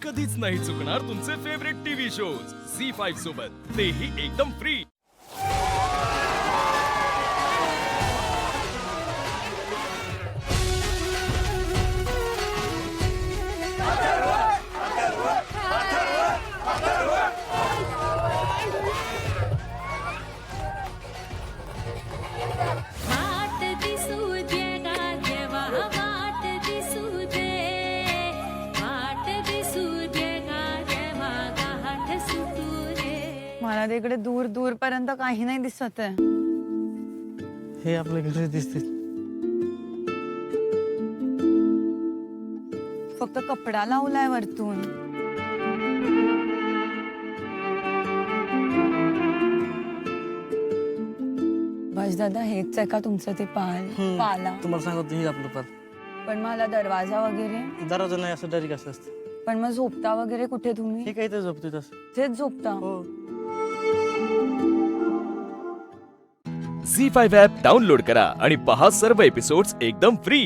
कधीच नाही चुकणार तुमचे फेवरेट टीव्ही शोज झी5 सोबत, तेही एकदम फ्री। मला तिकडे दूर दूर पर्यंत काही नाही दिसत आहे। हे आपल्या घरी दिसते। फक्त कपडा लावलाय वरतून। बस दादा, हेच आहे का तुमचं ते पाला? तुम्हाला सांगतो हे आपलं पाल। पण मला दरवाजा वगैरे? दरवाजा नाही, असं डायरेक्ट असं असतं। पण मग झोपता वगैरे कुठे तुम्ही? हे काही तर झोपते तसं। तेच झोपता? हो। झी5 ॲप डाउनलोड करा आणि पहा सर्व एपिसोड्स एकदम फ्री।